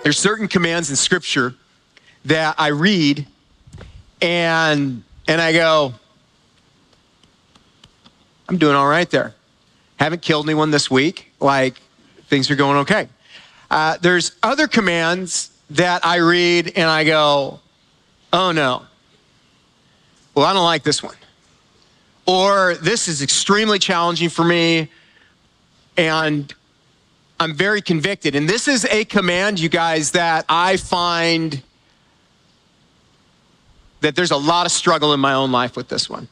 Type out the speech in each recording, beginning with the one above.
There's certain commands in Scripture that I read and I go, I'm doing all right there. Haven't killed anyone this week. Like, things are going okay. There's other commands that I read and I go, oh no. Well, I don't like this one. Or this is extremely challenging for me and I'm very convicted. And this is a command, you guys, that I find that there's a lot of struggle in my own life with this one.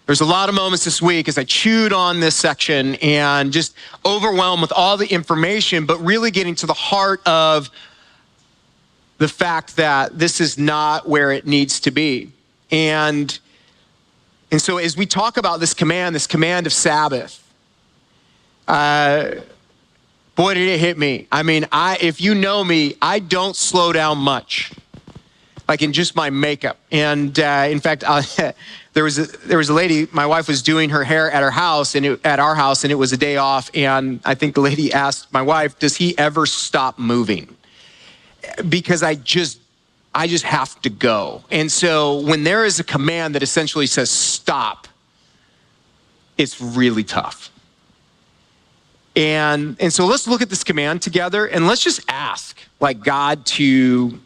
There's a lot of moments this week as I chewed on this section and just overwhelmed with all the information, but really getting to the heart of the fact that this is not where it needs to be. And so as we talk about this command of Sabbath, boy, did it hit me. I mean, if you know me, I don't slow down much, like in just my makeup. And in fact, there was a lady, my wife was doing her hair at our house, and it was a day off. And I think the lady asked my wife, does he ever stop moving? Because I just have to go. And so when there is a command that essentially says stop, it's really tough. And so let's look at this command together and let's just ask like God to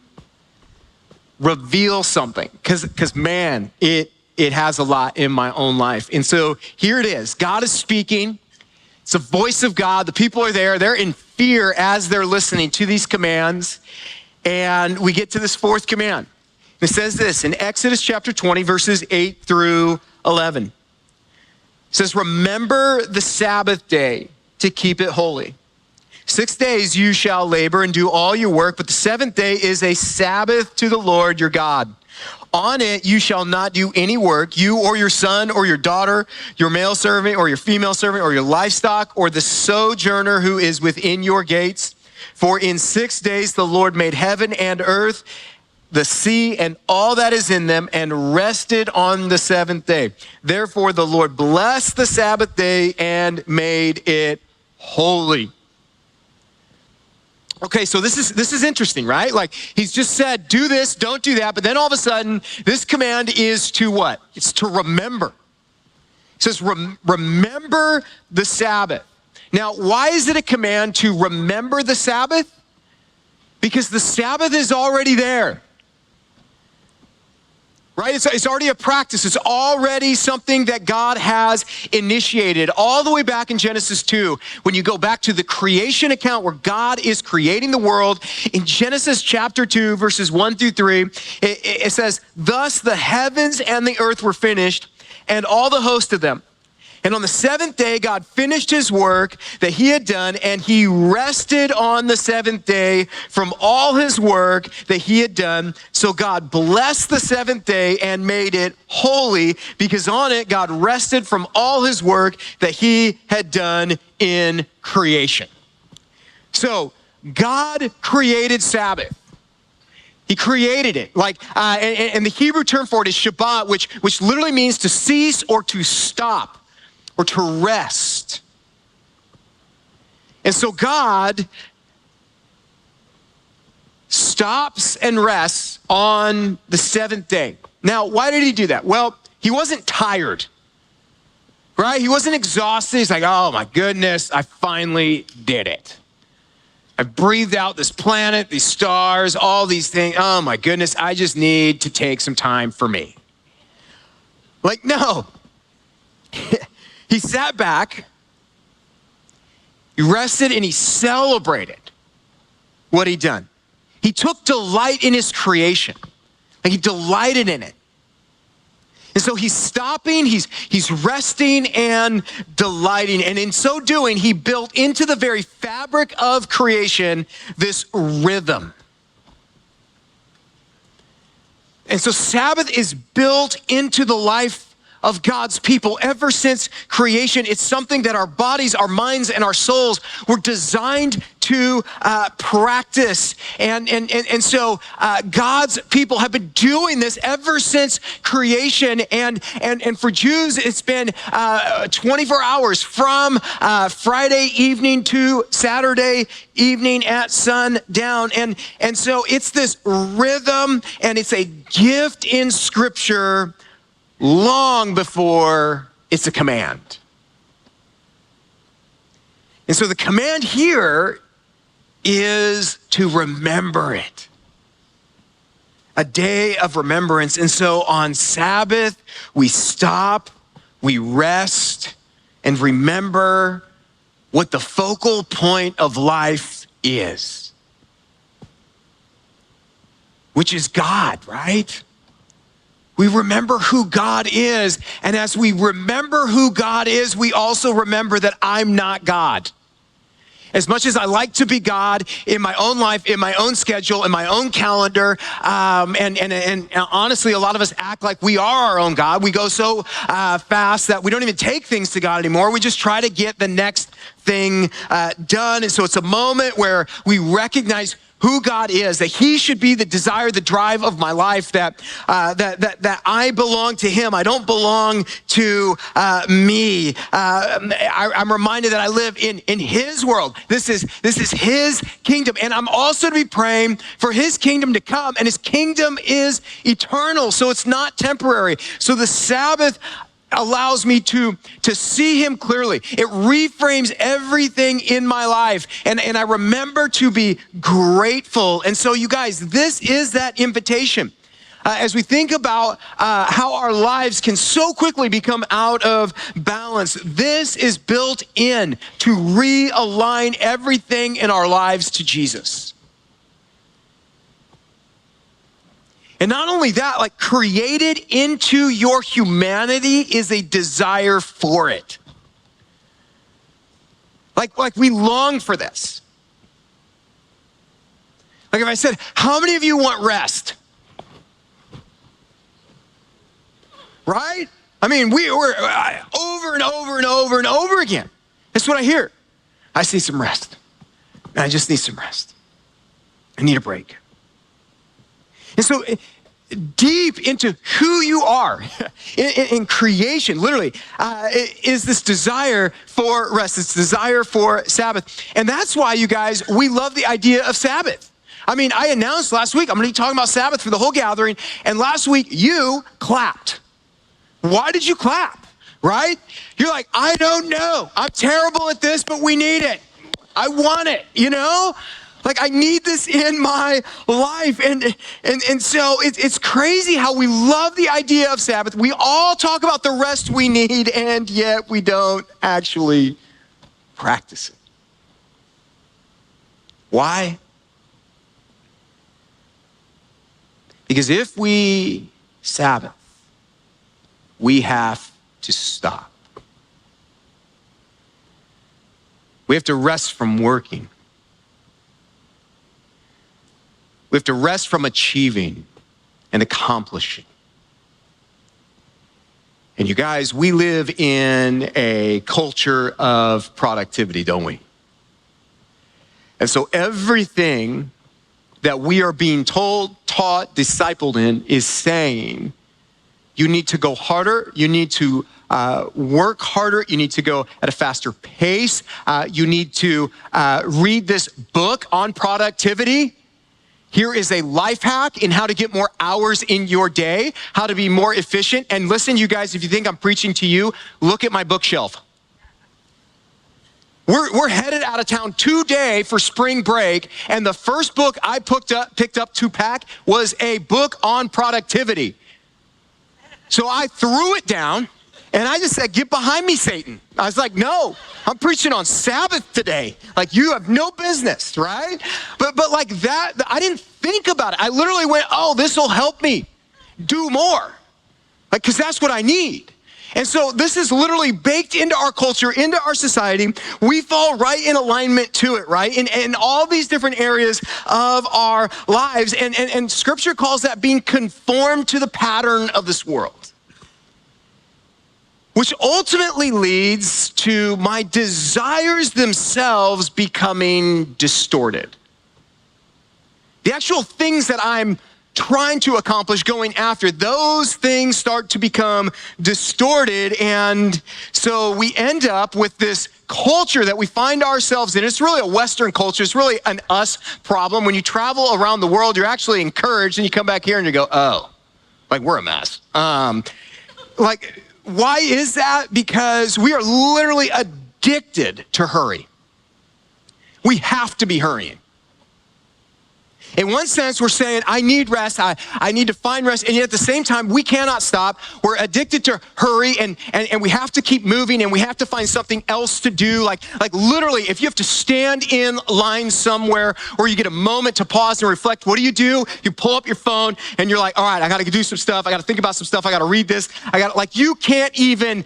reveal something. Cause man, it has a lot in my own life. And so here it is. God is speaking. It's the voice of God. The people are there. They're in fear as they're listening to these commands. And we get to this fourth command. It says this in Exodus chapter 20, verses 8 through 11. It says, remember the Sabbath day to keep it holy. 6 days you shall labor and do all your work, but the seventh day is a Sabbath to the Lord your God. On it you shall not do any work, you or your son or your daughter, your male servant or your female servant or your livestock or the sojourner who is within your gates. For in 6 days the Lord made heaven and earth, the sea and all that is in them, and rested on the seventh day. Therefore the Lord blessed the Sabbath day and made it holy. Okay, so this is interesting, right? Like he's just said, do this, don't do that. But then all of a sudden, this command is to what? It's to remember. It says, remember the Sabbath. Now, why is it a command to remember the Sabbath? Because the Sabbath is already there. Right? It's already a practice. It's already something that God has initiated all the way back in Genesis 2. When you go back to the creation account where God is creating the world, in Genesis chapter 2, verses 1 through 3, it says, thus the heavens and the earth were finished, and all the host of them. And on the seventh day, God finished his work that he had done, and he rested on the seventh day from all his work that he had done. So God blessed the seventh day and made it holy, because on it, God rested from all his work that he had done in creation. So God created Sabbath. He created it. And the Hebrew term for it is Shabbat, which literally means to cease or to stop, or to rest. And so God stops and rests on the seventh day. Now, why did he do that? Well, he wasn't tired, right? He wasn't exhausted. He's like, oh my goodness, I finally did it. I breathed out this planet, these stars, all these things. Oh my goodness, I just need to take some time for me. Like, no. He sat back, he rested, and he celebrated what he'd done. He took delight in his creation. Like he delighted in it. And so he's stopping, he's resting and delighting. And in so doing, he built into the very fabric of creation this rhythm. And so Sabbath is built into the life of God's people ever since creation. It's something that our bodies, our minds, and our souls were designed to practice. And so God's people have been doing this ever since creation. And for Jews, it's been 24 hours from Friday evening to Saturday evening at sundown. And so it's this rhythm, and it's a gift in Scripture long before it's a command. And so the command here is to remember it. A day of remembrance. And so on Sabbath, we stop, we rest, and remember what the focal point of life is, which is God, right? We remember who God is. And as we remember who God is, we also remember that I'm not God. As much as I like to be God in my own life, in my own schedule, in my own calendar, and honestly, a lot of us act like we are our own God. We go so fast that we don't even take things to God anymore. We just try to get the next thing done. And so it's a moment where we recognize who God is, that he should be the desire, the drive of my life, that I belong to him. I don't belong to me. I'm reminded that I live in his world. This is his kingdom. And I'm also to be praying for his kingdom to come, and his kingdom is eternal. So it's not temporary. So the Sabbath allows me to see him clearly. It reframes everything in my life. And I remember to be grateful. And so you guys, this is that invitation. As we think about how our lives can so quickly become out of balance, this is built in to realign everything in our lives to Jesus. And not only that, like created into your humanity is a desire for it. Like we long for this. Like if I said, how many of you want rest? Right? I mean, we're over and over and over and over again. That's what I hear. I need some rest. I just need some rest. I need a break. And so deep into who you are in creation, literally, is this desire for rest, this desire for Sabbath. And that's why, you guys, we love the idea of Sabbath. I mean, I announced last week, I'm going to be talking about Sabbath for the whole gathering. And last week, you clapped. Why did you clap, right? You're like, I don't know. I'm terrible at this, but we need it. I want it, you know? Like, I need this in my life. And so it's crazy how we love the idea of Sabbath. We all talk about the rest we need, and yet we don't actually practice it. Why? Because if we Sabbath, we have to stop. We have to rest from working. We have to rest from achieving and accomplishing. And you guys, we live in a culture of productivity, don't we? And so everything that we are being told, taught, discipled in is saying, you need to go harder, you need to work harder, you need to go at a faster pace, you need to read this book on productivity. Here is a life hack in how to get more hours in your day, how to be more efficient. And listen, you guys, if you think I'm preaching to you, look at my bookshelf. We're headed out of town today for spring break, and the first book I picked up to pack was a book on productivity. So I threw it down, and I just said, get behind me, Satan. I was like, no, I'm preaching on Sabbath today. Like, you have no business, right? But like that, I didn't think about it. I literally went, oh, this will help me do more. Like, because that's what I need. And so this is literally baked into our culture, into our society. We fall right in alignment to it, right? In all these different areas of our lives. And Scripture calls that being conformed to the pattern of this world. which ultimately leads to my desires themselves becoming distorted. The actual things that I'm trying to accomplish, going after, those things start to become distorted. And so we end up with this culture that we find ourselves in. It's really a Western culture. It's really an us problem. When you travel around the world, you're actually encouraged, and you come back here and you go, oh, like we're a mess. Like, why is that? Because we are literally addicted to hurry. We have to be hurrying. In one sense, we're saying, I need rest, I need to find rest, and yet at the same time, we cannot stop. We're addicted to hurry, and we have to keep moving, and we have to find something else to do. Like literally, if you have to stand in line somewhere or you get a moment to pause and reflect, what do? You pull up your phone, and you're like, all right, I gotta do some stuff, I gotta think about some stuff, I gotta read this, you can't even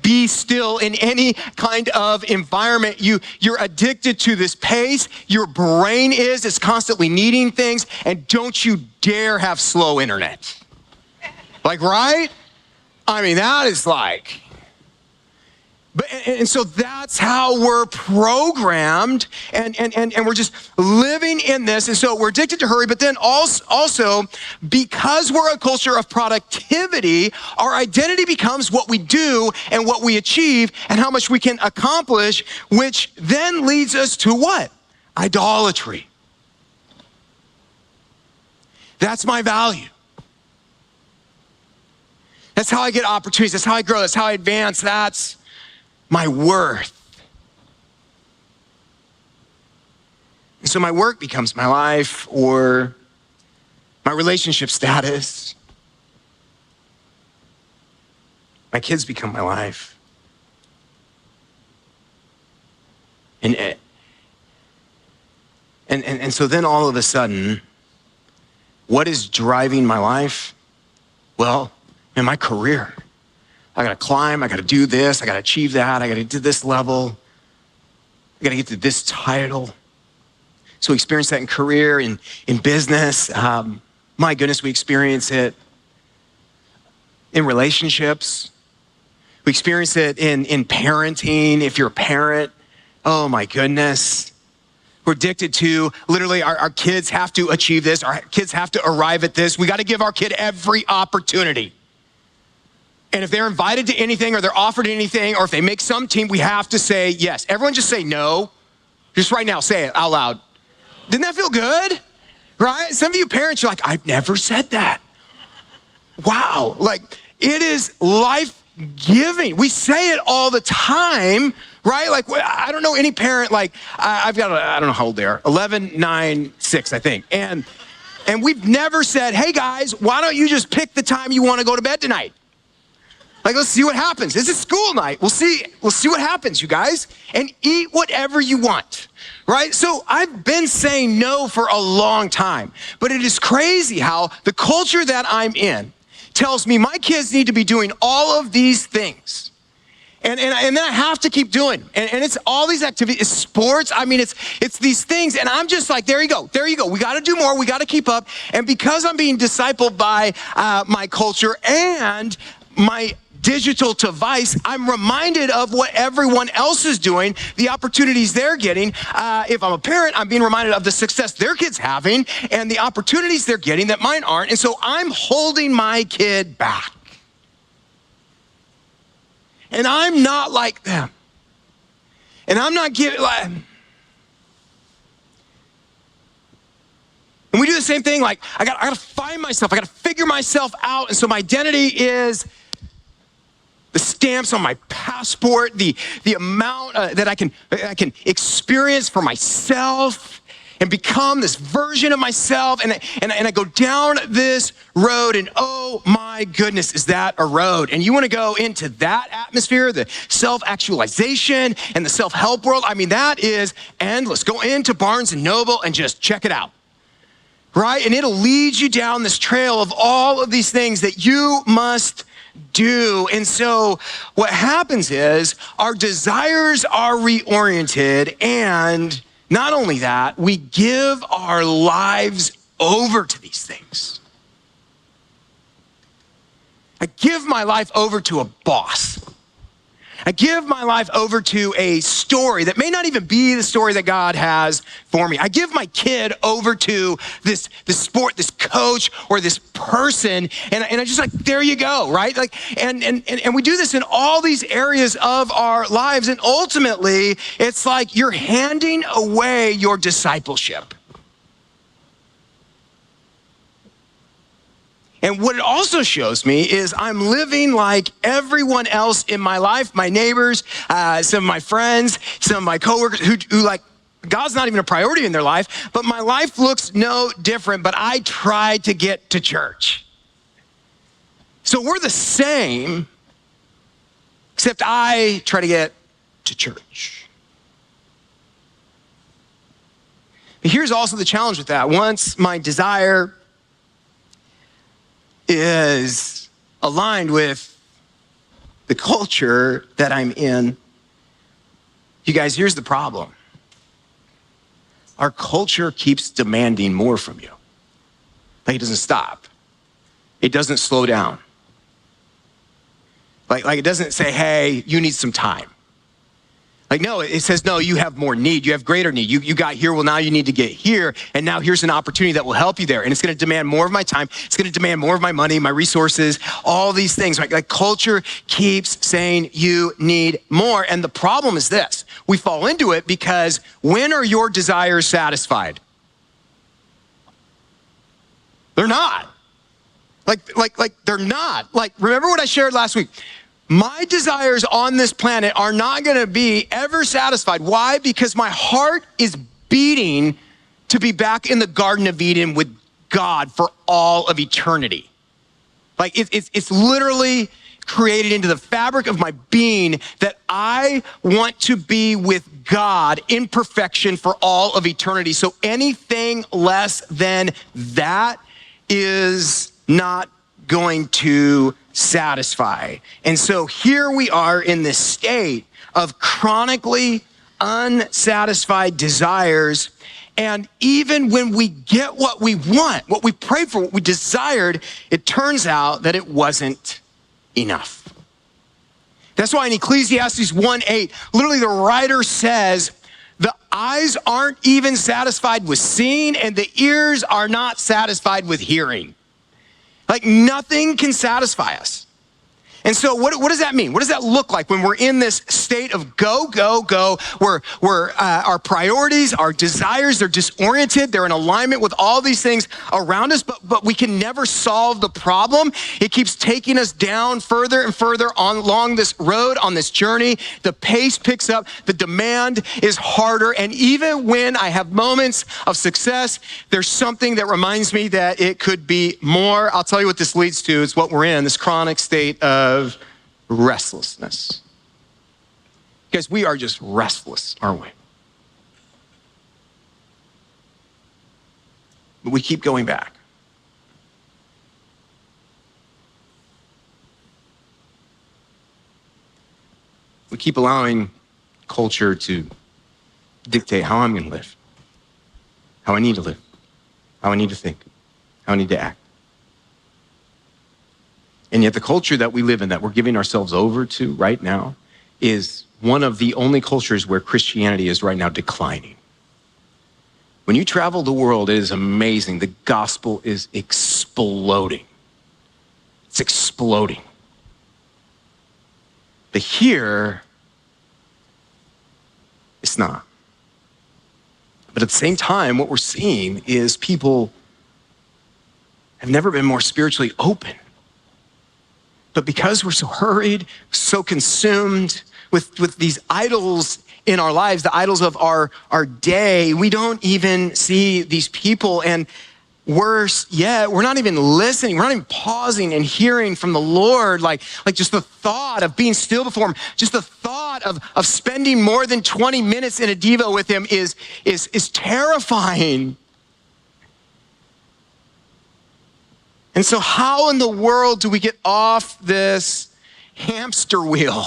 be still in any kind of environment. You're addicted to this pace. Your brain it's constantly needing things, and don't you dare have slow internet. Right? I mean, that is and so that's how we're programmed, and we're just living in this. And so we're addicted to hurry, but then also because we're a culture of productivity, our identity becomes what we do and what we achieve and how much we can accomplish, which then leads us to what? Idolatry. That's my value. That's how I get opportunities. That's how I grow. That's how I advance. That's my worth. And so my work becomes my life, or my relationship status. My kids become my life. And so then all of a sudden, what is driving my life? Well, in my career. I gotta climb, I gotta do this, I gotta achieve that, I gotta get to this level, I gotta get to this title. So we experience that in career, in business. My goodness, we experience it in relationships. We experience it in parenting. If you're a parent, oh my goodness. We're addicted to, literally, our kids have to achieve this. Our kids have to arrive at this. We got to give our kid every opportunity. And if they're invited to anything, or they're offered anything, or if they make some team, we have to say yes. Everyone just say no. Just right now, say it out loud. Didn't that feel good? Right? Some of you parents, you're like, I've never said that. Wow. It is life-giving. We say it all the time, right? I don't know any parent, I've got, I don't know how old they are, 11, 9, 6, I think. And we've never said, hey guys, why don't you just pick the time you want to go to bed tonight? Let's see what happens. This is school night. We'll see what happens, you guys. And eat whatever you want, right? So I've been saying no for a long time, but it is crazy how the culture that I'm in tells me my kids need to be doing all of these things. And then I have to keep doing. And it's all these activities, it's sports. I mean, it's these things. And I'm just like, there you go. We got to do more. We got to keep up. And because I'm being discipled by my culture and my digital device, I'm reminded of what everyone else is doing, the opportunities they're getting. If I'm a parent, I'm being reminded of the success their kid's having and the opportunities they're getting that mine aren't. And so I'm holding my kid back. And I'm not like them. And I'm not giving, and we do the same thing, I gotta find myself, I gotta figure myself out. And so my identity is the stamps on my passport, the amount that I can experience for myself and become this version of myself. And I go down this road, and oh my goodness, is that a road? And you want to go into that atmosphere, the self-actualization and the self-help world. I mean, that is endless. Go into Barnes & Noble and just check it out, right? And it'll lead you down this trail of all of these things that you must do. And so what happens is our desires are reoriented, and not only that, we give our lives over to these things. I give my life over to a boss. I give my life over to a story that may not even be the story that God has for me. I give my kid over to this sport, this coach, or this person, and I just like, there you go, right? Like, and we do this in all these areas of our lives, and ultimately, it's like you're handing away your discipleship. And what it also shows me is I'm living like everyone else in my life, my neighbors, some of my friends, some of my coworkers who like, God's not even a priority in their life, but my life looks no different, but I try to get to church. So we're the same, except I try to get to church. But here's also the challenge with that. Once my desire is aligned with the culture that I'm in, you guys, here's the problem. Our culture keeps demanding more from you. Like, it doesn't stop. It doesn't slow down. Like it doesn't say, hey, you need some time. Like, no, it says, no, you have more need. You have greater need. You got here. Well, now you need to get here. And now here's an opportunity that will help you there. And it's going to demand more of my time. It's going to demand more of my money, my resources, all these things. Right? Like, culture keeps saying you need more. And the problem is this. We fall into it because when are your desires satisfied? They're not. Like they're not. Like, remember what I shared last week? My desires on this planet are not going to be ever satisfied. Why? Because my heart is beating to be back in the Garden of Eden with God for all of eternity. Like, it's literally created into the fabric of my being that I want to be with God in perfection for all of eternity. So anything less than that is not going to satisfy. And so here we are in this state of chronically unsatisfied desires. And even when we get what we want, what we prayed for, what we desired, it turns out that it wasn't enough. That's why in Ecclesiastes 1:8, literally the writer says, the eyes aren't even satisfied with seeing, and the ears are not satisfied with hearing. Like, nothing can satisfy us. And so what does that mean? What does that look like when we're in this state of go, go, go, where our priorities, our desires, they're disoriented, they're in alignment with all these things around us, but we can never solve the problem. It keeps taking us down further and further along this road, on this journey. The pace picks up, the demand is harder, and even when I have moments of success, there's something that reminds me that it could be more. I'll tell you what this leads to. It's what we're in, this chronic state of restlessness. Guys, we are just restless, aren't we? But we keep going back. We keep allowing culture to dictate how I'm going to live, how I need to live, how I need to think, how I need to act. And yet the culture that we live in, that we're giving ourselves over to right now, is one of the only cultures where Christianity is right now declining. When you travel the world, it is amazing. The gospel is exploding. It's exploding. But here, it's not. But at the same time, what we're seeing is people have never been more spiritually open. But because we're so hurried, so consumed with these idols in our lives, the idols of our day, we don't even see these people. And worse yet, we're not even listening. We're not even pausing and hearing from the Lord. Like just the thought of being still before him, just the thought of spending more than 20 minutes in a Devo with him is terrifying. And so how in the world do we get off this hamster wheel?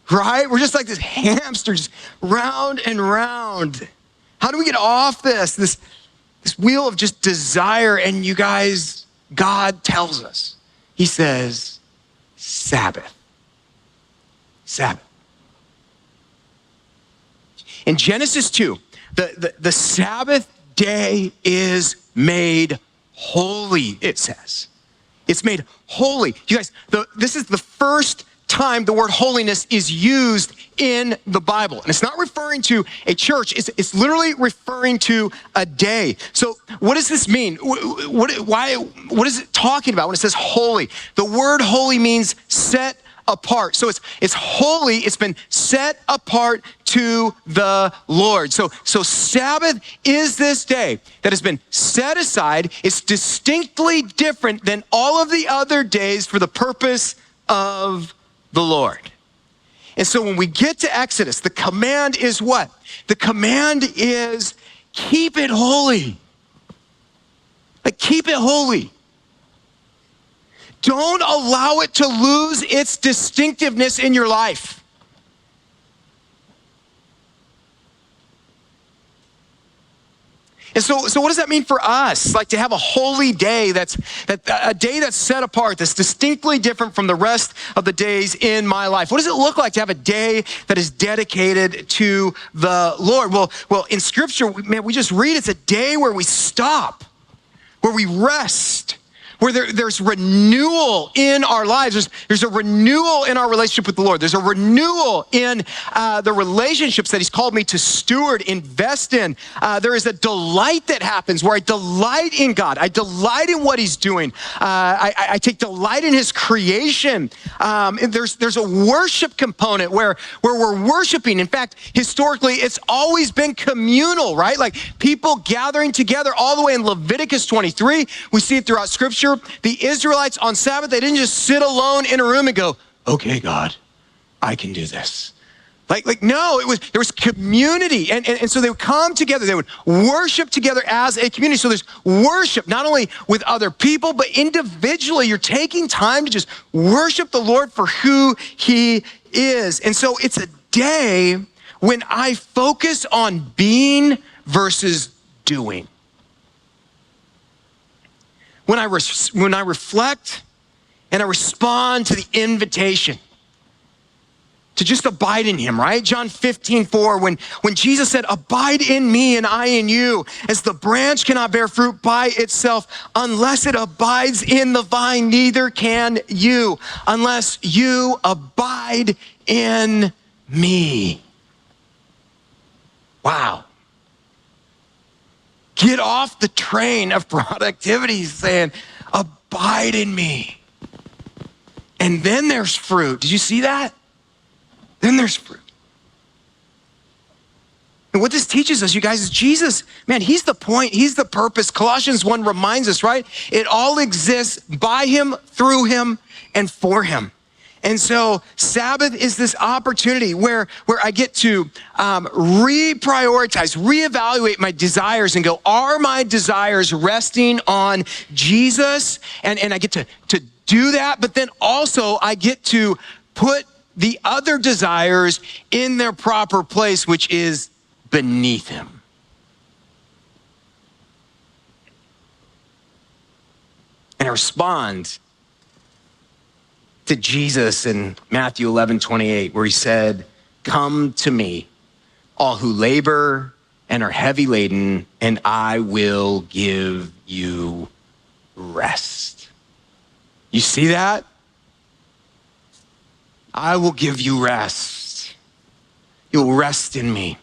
Right? We're just like this hamster, just round and round. How do we get off this wheel of just desire? And you guys, God tells us. He says, Sabbath. Sabbath. In Genesis 2, the Sabbath day is made holy, it says. It's made holy. You guys, this is the first time the word holiness is used in the Bible. And it's not referring to a church. It's literally referring to a day. So what does this mean? What is it talking about when it says holy? The word holy means set apart. So it's holy. It's been set apart to the Lord. So Sabbath is this day that has been set aside. It's distinctly different than all of the other days for the purpose of the Lord. And so when we get to Exodus, the command is what? The command is keep it holy. Like, keep it holy. Don't allow it to lose its distinctiveness in your life. And so what does that mean for us? Like, to have a holy day a day that's set apart, that's distinctly different from the rest of the days in my life. What does it look like to have a day that is dedicated to the Lord? Well, in Scripture, man, we just read it's a day where we stop, where we rest, where there's renewal in our lives. There's a renewal in our relationship with the Lord. There's a renewal in the relationships that he's called me to steward, invest in. There is a delight that happens where I delight in God. I delight in what he's doing. I take delight in his creation. And there's a worship component where we're worshiping. In fact, historically, it's always been communal, right? Like, people gathering together all the way in Leviticus 23. We see it throughout Scripture. The Israelites on Sabbath, they didn't just sit alone in a room and go, okay, God, I can do this. Like no, there was community. And so they would come together, they would worship together as a community. So there's worship, not only with other people, but individually. You're taking time to just worship the Lord for who he is. And so it's a day when I focus on being versus doing. When I reflect and I respond to the invitation to just abide in him, right? John 15:4, when Jesus said, abide in me and I in you, as the branch cannot bear fruit by itself unless it abides in the vine, neither can you unless you abide in me. Wow. Get off the train of productivity saying, abide in me. And then there's fruit. Did you see that? Then there's fruit. And what this teaches us, you guys, is Jesus, man, he's the point, he's the purpose. Colossians 1 reminds us, right? It all exists by him, through him, and for him. And so Sabbath is this opportunity where I get to reprioritize, reevaluate my desires and go, are my desires resting on Jesus? And I get to do that, but then also I get to put the other desires in their proper place, which is beneath him. And I respond to Jesus in Matthew 11:28, where he said, come to me, all who labor and are heavy laden, and I will give you rest. You see that? I will give you rest. You'll rest in me.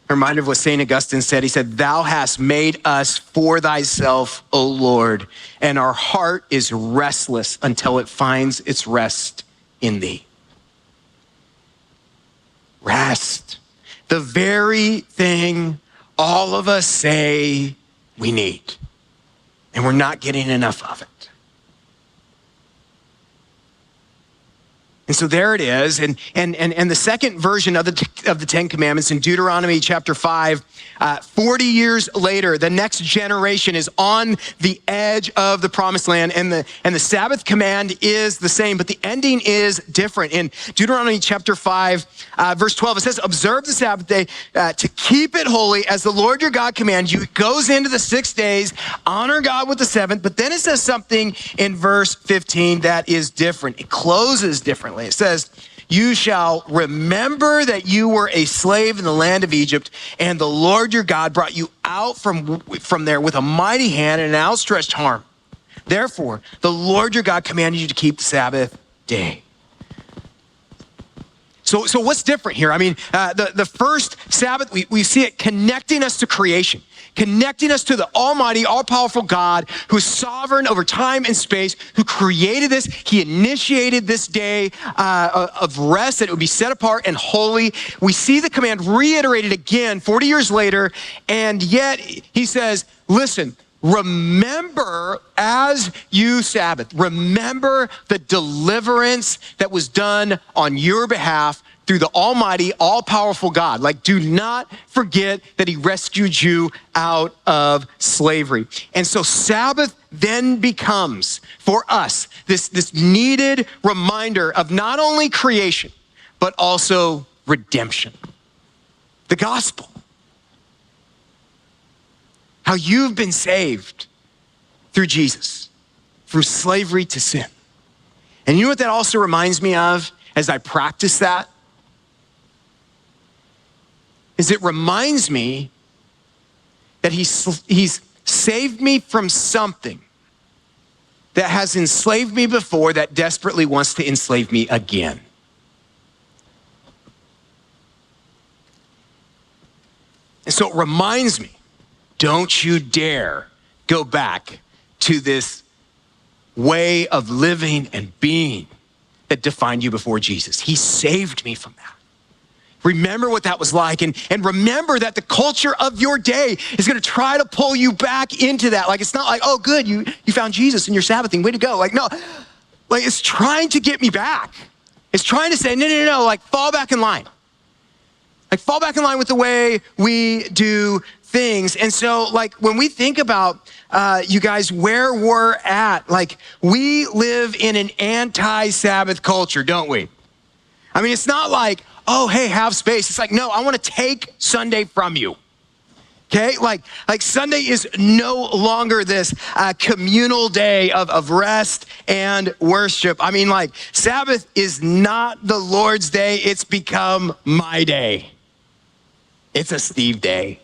I'm reminded of what St. Augustine said. He said, thou hast made us for thyself, O Lord, and our heart is restless until it finds its rest in thee. Rest. The very thing all of us say we need, and we're not getting enough of it. And so there it is. And the second version of the Ten Commandments in Deuteronomy chapter 5, 40 years later, the next generation is on the edge of the promised land, and the Sabbath command is the same, but the ending is different. In Deuteronomy chapter 5, verse 12, it says, observe the Sabbath day to keep it holy as the Lord your God commands you. It goes into the 6 days, honor God with the seventh, but then it says something in verse 15 that is different. It closes differently. It says, you shall remember that you were a slave in the land of Egypt, and the Lord your God brought you out from there with a mighty hand and an outstretched arm. Therefore, the Lord your God commanded you to keep the Sabbath day. So what's different here? I mean, the first Sabbath, we see it connecting us to creation, connecting us to the almighty, all-powerful God who is sovereign over time and space, who created this. He initiated this day of rest, that it would be set apart and holy. We see the command reiterated again 40 years later, and yet he says, listen, remember as you Sabbath. Remember the deliverance that was done on your behalf through the almighty, all-powerful God. Like, do not forget that he rescued you out of slavery. And so Sabbath then becomes, for us, this needed reminder of not only creation, but also redemption. The gospel. How you've been saved through Jesus, from slavery to sin. And you know what that also reminds me of as I practice that? Is it reminds me that he's saved me from something that has enslaved me before that desperately wants to enslave me again. And so it reminds me, don't you dare go back to this way of living and being that defined you before Jesus. He saved me from that. Remember what that was like, and remember that the culture of your day is gonna try to pull you back into that. Like, it's not like, oh, good, you found Jesus in your Sabbathing, way to go. Like, no, like it's trying to get me back. It's trying to say, no, like fall back in line. Like fall back in line with the way we do things. And so like when we think about you guys, where we're at, like we live in an anti-Sabbath culture, don't we? I mean, it's not like, oh, hey, have space. It's like, no, I want to take Sunday from you. Okay, like Sunday is no longer this communal day of rest and worship. I mean, like Sabbath is not the Lord's day. It's become my day. It's a Steve day,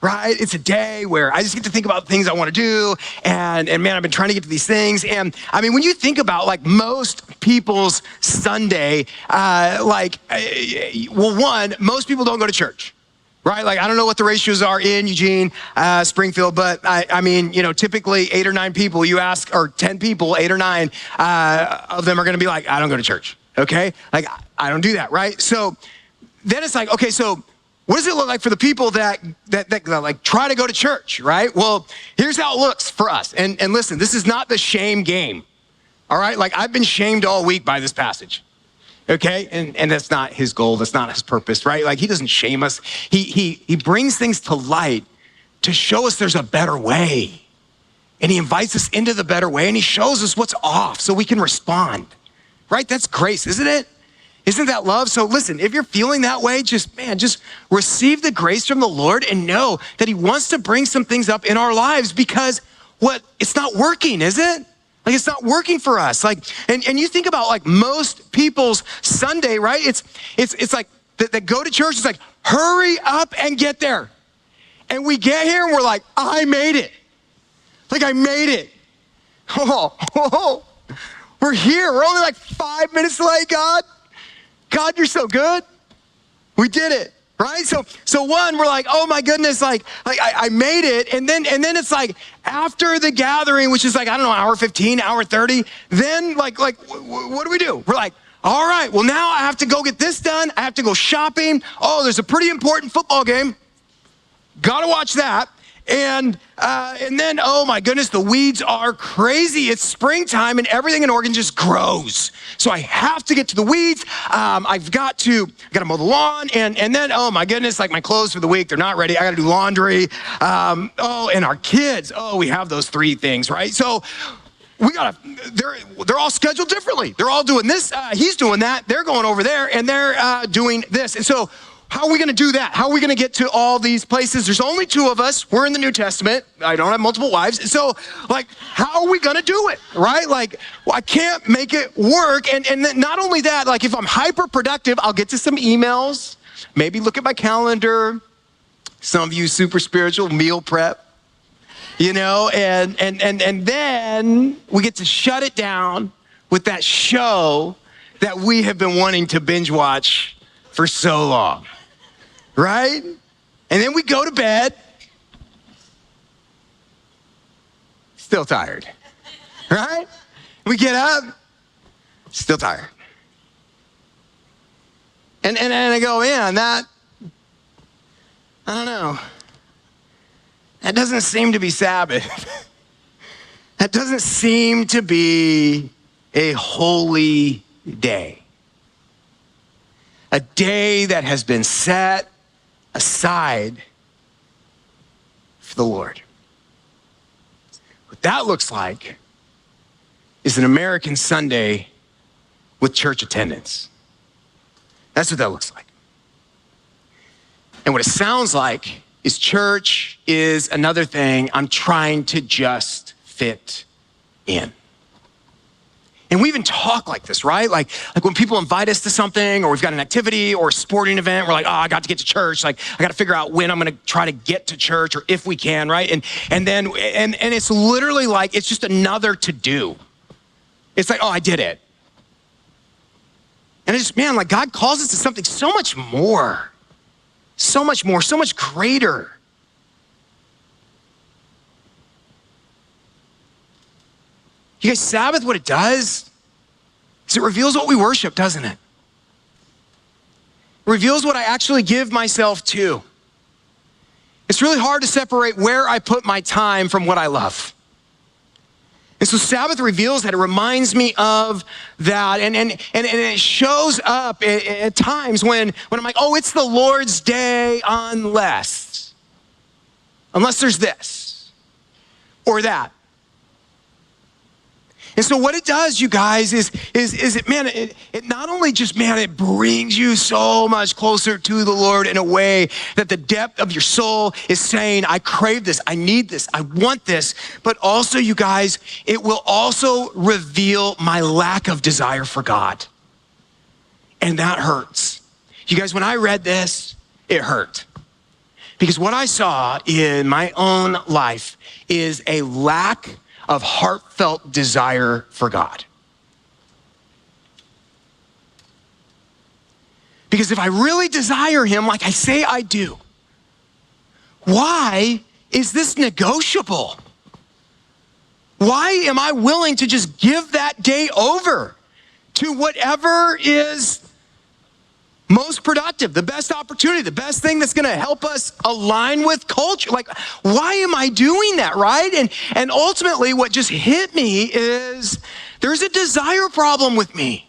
right? It's a day where I just get to think about things I want to do. And man, I've been trying to get to these things. And I mean, when you think about like most people's Sunday, well, one, most people don't go to church. Right? Like, I don't know what the ratios are in Eugene, Springfield, but I mean, you know, typically 8 or 9 people you ask, or 10 people, 8 or 9 of them are going to be like, I don't go to church. Okay. Like, I don't do that. Right. So then it's like, okay, so what does it look like for the people that like try to go to church? Right. Well, here's how it looks for us. And listen, this is not the shame game. All right. Like I've been shamed all week by this passage. Okay, and that's not his goal. That's not his purpose, right? Like he doesn't shame us. He brings things to light to show us there's a better way. And he invites us into the better way and he shows us what's off so we can respond, right? That's grace, isn't it? Isn't that love? So listen, if you're feeling that way, just receive the grace from the Lord and know that he wants to bring some things up in our lives because it's not working, is it? Like it's not working for us. Like, and you think about like most people's Sunday, right? It's like that go to church. It's like, hurry up and get there. And we get here and we're like, I made it. Like I made it. Oh, we're here. We're only like 5 minutes late, God. God, you're so good. We did it. Right? So one, we're like, oh my goodness, like I made it. And then it's like after the gathering, which is like, I don't know, hour 15, hour 30, then like what do we do? We're like, all right, well now I have to go get this done. I have to go shopping. Oh, there's a pretty important football game. Gotta watch that. And then, oh my goodness, the weeds are crazy. It's springtime and everything in Oregon just grows. So I have to get to the weeds. I've got to mow the lawn. And then, oh my goodness, like my clothes for the week, they're not ready. I got to do laundry. And our kids, we have those three things, right? So they're all scheduled differently. They're all doing this. He's doing that. They're going over there and they're doing this. And so how are we going to do that? How are we going to get to all these places? There's only two of us. We're in the New Testament. I don't have multiple wives. So how are we going to do it? Right? I can't make it work. And then not only that, if I'm hyper productive, I'll get to some emails, maybe look at my calendar. Some of you super spiritual, meal prep. And then we get to shut it down with that show that we have been wanting to binge watch for so long, right? And then we go to bed, still tired, right? We get up, still tired. And I go, I don't know. That doesn't seem to be Sabbath. That doesn't seem to be a holy day. A day that has been set aside for the Lord. What that looks like is an American Sunday with church attendance. That's what that looks like. And what it sounds like is church is another thing I'm trying to just fit in. And we even talk like this, right? Like when people invite us to something, or we've got an activity or a sporting event, we're like, I got to get to church. I got to figure out when I'm going to try to get to church, or if we can, right? And then it's literally it's just another to do. It's I did it. And it's just, God calls us to something so much more, so much greater. You guys, Sabbath, what it does is it reveals what we worship, doesn't it? It reveals what I actually give myself to. It's really hard to separate where I put my time from what I love. And so Sabbath reveals that. It reminds me of that. And it shows up at times when I'm like, it's the Lord's day unless there's this or that. And so what it does, you guys, is it not only just, it brings you so much closer to the Lord in a way that the depth of your soul is saying, I crave this, I need this, I want this, but also, you guys, it will also reveal my lack of desire for God. And that hurts. You guys, when I read this, it hurt. Because what I saw in my own life is a lack of heartfelt desire for God. Because if I really desire him, like I say I do, why is this negotiable? Why am I willing to just give that day over to whatever is most productive, the best opportunity, the best thing that's gonna help us align with culture? Why am I doing that, right? And ultimately what just hit me is there's a desire problem with me.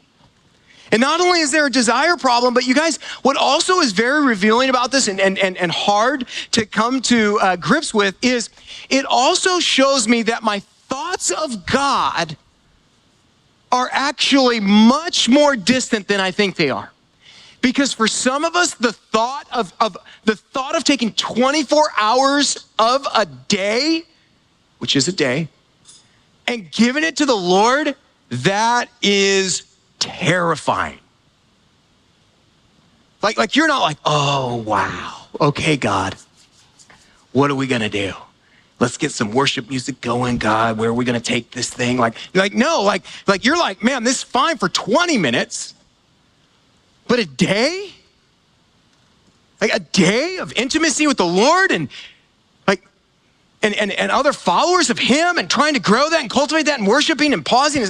And not only is there a desire problem, but you guys, what also is very revealing about this and hard to come to grips with is it also shows me that my thoughts of God are actually much more distant than I think they are. Because for some of us, the thought of taking 24 hours of a day, which is a day, and giving it to the Lord, that is terrifying. Like you're not like, oh, wow. Okay, God, what are we going to do? Let's get some worship music going, God. Where are we going to take this thing? No, you're like, man, this is fine for 20 minutes. But a day? A day of intimacy with the Lord and other followers of him, and trying to grow that and cultivate that and worshiping and pausing.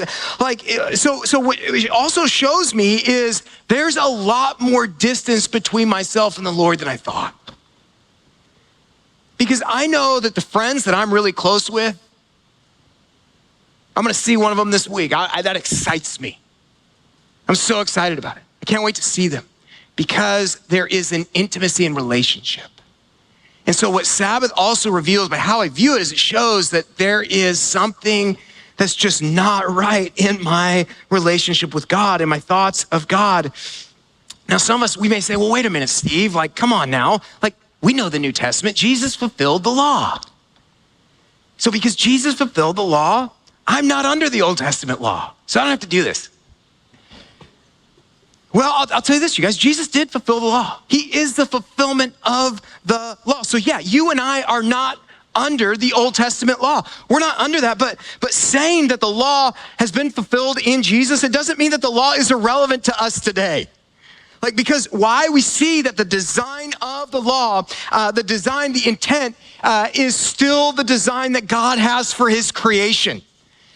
So what it also shows me is there's a lot more distance between myself and the Lord than I thought. Because I know that the friends that I'm really close with, I'm gonna see one of them this week. That excites me. I'm so excited about it. I can't wait to see them because there is an intimacy and relationship. And so what Sabbath also reveals by how I view it is it shows that there is something that's just not right in my relationship with God and my thoughts of God. Now, some of us, we may say, well, wait a minute, Steve, like, come on now. Like, we know the New Testament, Jesus fulfilled the law. So because Jesus fulfilled the law, I'm not under the Old Testament law. So I don't have to do this. Well, I'll tell you this, you guys, Jesus did fulfill the law. He is the fulfillment of the law. So yeah, you and I are not under the Old Testament law. We're not under that, but saying that the law has been fulfilled in Jesus, it doesn't mean that the law is irrelevant to us today. Like, because why? We see that the design of the law, the intent is still the design that God has for his creation.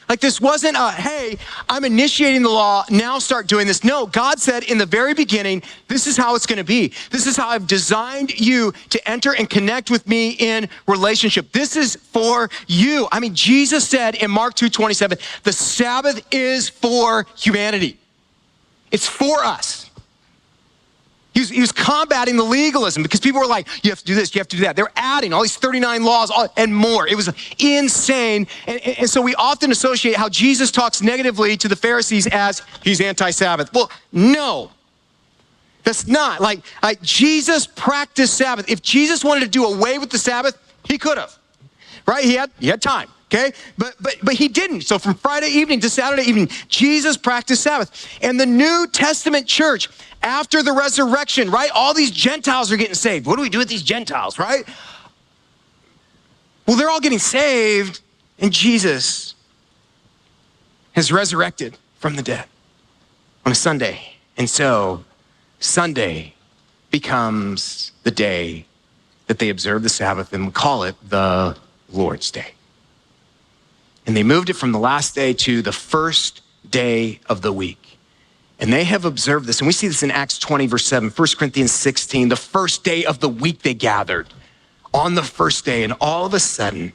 Like, this wasn't hey, I'm initiating the law, now start doing this. No, God said in the very beginning, this is how it's gonna be. This is how I've designed you to enter and connect with me in relationship. This is for you. I mean, Jesus said in Mark 2:27, the Sabbath is for humanity. It's for us. He was combating the legalism because people were like, you have to do this, you have to do that. They're adding all these 39 laws and more. It was insane. And so we often associate how Jesus talks negatively to the Pharisees as he's anti-Sabbath. Well, no, that's not. Like Jesus practiced Sabbath. If Jesus wanted to do away with the Sabbath, he could have, right? He had time. Okay, but he didn't. So from Friday evening to Saturday evening, Jesus practiced Sabbath. And the New Testament church, after the resurrection, right? All these Gentiles are getting saved. What do we do with these Gentiles, right? Well, they're all getting saved, and Jesus has resurrected from the dead on a Sunday. And so Sunday becomes the day that they observe the Sabbath, and we call it the Lord's Day. And they moved it from the last day to the first day of the week. And they have observed this, and we see this in Acts 20, verse 7, 1 Corinthians 16, the first day of the week they gathered on the first day. And all of a sudden,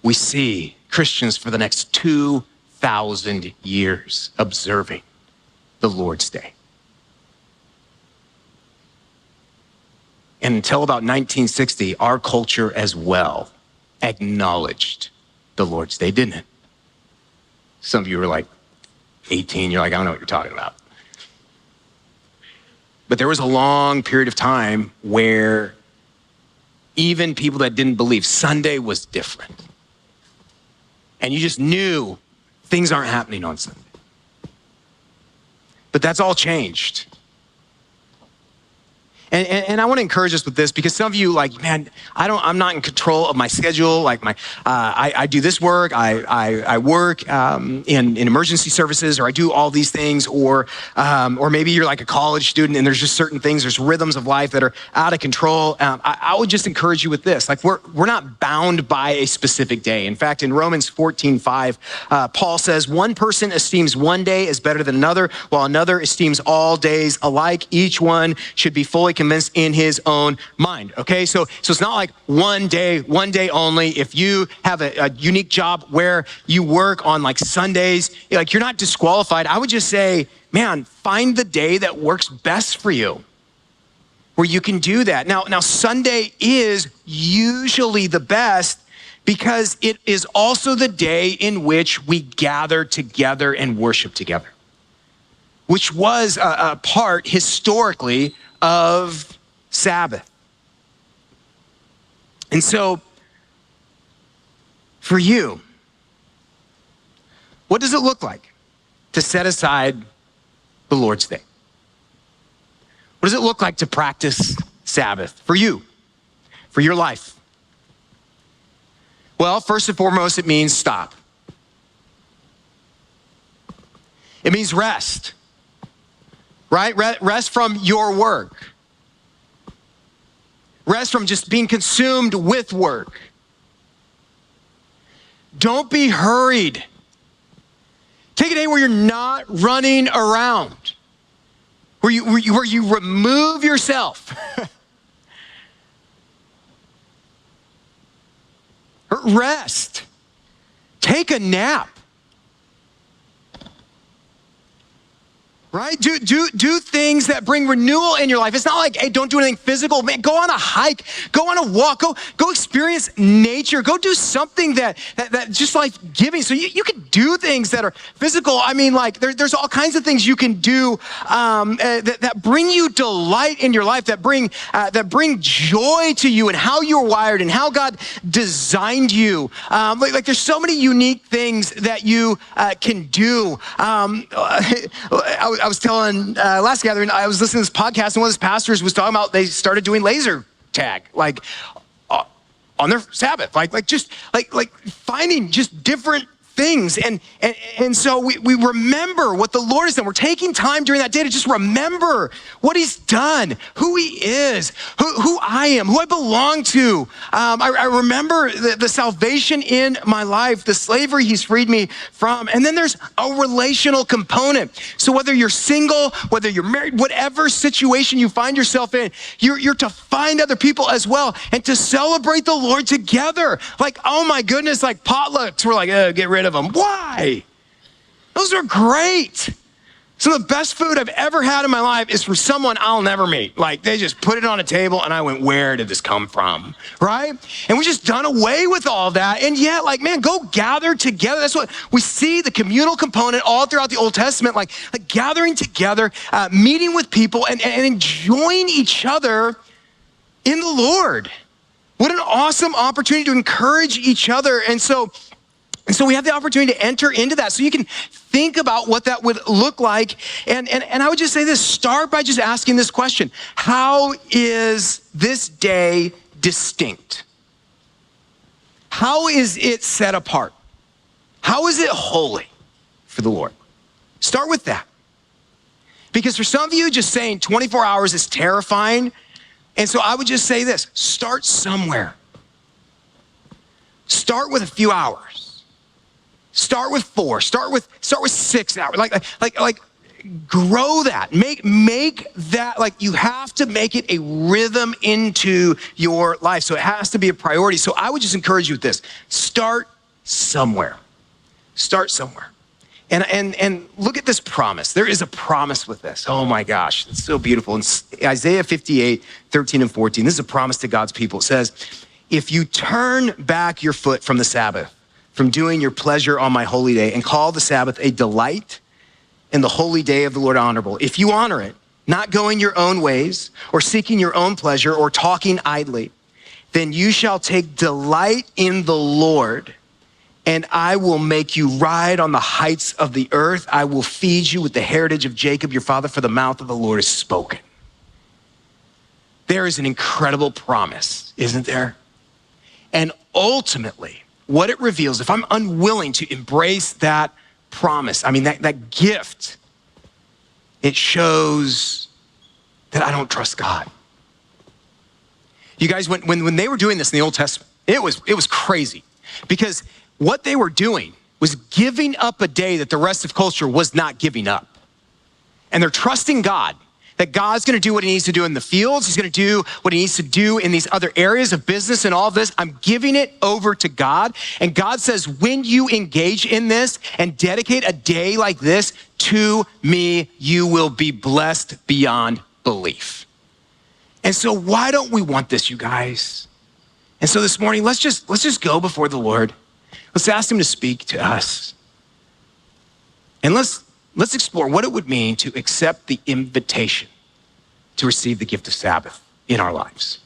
we see Christians for the next 2,000 years observing the Lord's Day. And until about 1960, our culture as well acknowledged the Lord's Day, didn't it? Some of you were like 18, you're like, I don't know what you're talking about. But there was a long period of time where even people that didn't believe, Sunday was different. And you just knew things aren't happening on Sunday. But that's all changed. And I want to encourage us with this because some of you like, man, I'm not in control of my schedule. Like I do this work, I work in emergency services, or I do all these things, or maybe you're like a college student and there's just certain things, there's rhythms of life that are out of control. I would just encourage you with this. Like we're not bound by a specific day. In fact, in Romans 14:5, Paul says, one person esteems one day as better than another, while another esteems all days alike. Each one should be fully convinced in his own mind. Okay, so it's not like one day only. If you have a unique job where you work on like Sundays, like you're not disqualified. I would just say, man, find the day that works best for you, where you can do that. Now Sunday is usually the best because it is also the day in which we gather together and worship together, which was a part historically of Sabbath. And so for you, what does it look like to set aside the Lord's Day? What does it look like to practice Sabbath for you, for your life? Well, first and foremost, it means stop. It means rest. Right? Rest from your work. Rest from just being consumed with work. Don't be hurried. Take a day where you're not running around, where you remove yourself rest. Take a nap. Right? Do things that bring renewal in your life. It's not like, hey, don't do anything physical. Man, go on a hike, go on a walk, go experience nature, go do something that just life-giving. So you can do things that are physical. I mean, like there's all kinds of things you can do that bring you delight in your life, that bring joy to you and how you're wired and how God designed you. Like there's so many unique things that you can do. I was telling last gathering, I was listening to this podcast, and one of his pastors was talking about they started doing laser tag, like on their Sabbath, like finding just different things. And so we remember what the Lord has done. We're taking time during that day to just remember what he's done, who he is, who I am, who I belong to. I remember the salvation in my life, the slavery he's freed me from. And then there's a relational component. So whether you're single, whether you're married, whatever situation you find yourself in, you're to find other people as well and to celebrate the Lord together. Like, oh my goodness, like potlucks, we're like, get rid of them. Why? Those are great. Some of the best food I've ever had in my life is from someone I'll never meet. Like they just put it on a table and I went, where did this come from? Right? And we just done away with all that. And yet, like, man, go gather together. That's what we see, the communal component all throughout the Old Testament, like gathering together, meeting with people and enjoying each other in the Lord. What an awesome opportunity to encourage each other. And so we have the opportunity to enter into that. So you can think about what that would look like. And I would just say this, start by just asking this question. How is this day distinct? How is it set apart? How is it holy for the Lord? Start with that. Because for some of you, just saying 24 hours is terrifying. And so I would just say this, start somewhere. Start with a few hours. Start with 4, start with 6 hours. Like grow that. Make that, like you have to make it a rhythm into your life. So it has to be a priority. So I would just encourage you with this. Start somewhere. Start somewhere. And look at this promise. There is a promise with this. Oh my gosh, it's so beautiful. In Isaiah 58, 13 and 14, this is a promise to God's people. It says, if you turn back your foot from the Sabbath, from doing your pleasure on my holy day, and call the Sabbath a delight and the holy day of the Lord honorable. If you honor it, not going your own ways or seeking your own pleasure or talking idly, then you shall take delight in the Lord, and I will make you ride on the heights of the earth. I will feed you with the heritage of Jacob, your father, for the mouth of the Lord is spoken. There is an incredible promise, isn't there? And ultimately, what it reveals, if I'm unwilling to embrace that promise, I mean, that gift, it shows that I don't trust God. You guys, when they were doing this in the Old Testament, it was crazy because what they were doing was giving up a day that the rest of culture was not giving up. And they're trusting God, that God's gonna do what he needs to do in the fields. He's gonna do what he needs to do in these other areas of business and all of this. I'm giving it over to God. And God says, when you engage in this and dedicate a day like this to me, you will be blessed beyond belief. And so why don't we want this, you guys? And so this morning, let's just go before the Lord. Let's ask him to speak to us. And let's explore what it would mean to accept the invitation to receive the gift of Sabbath in our lives.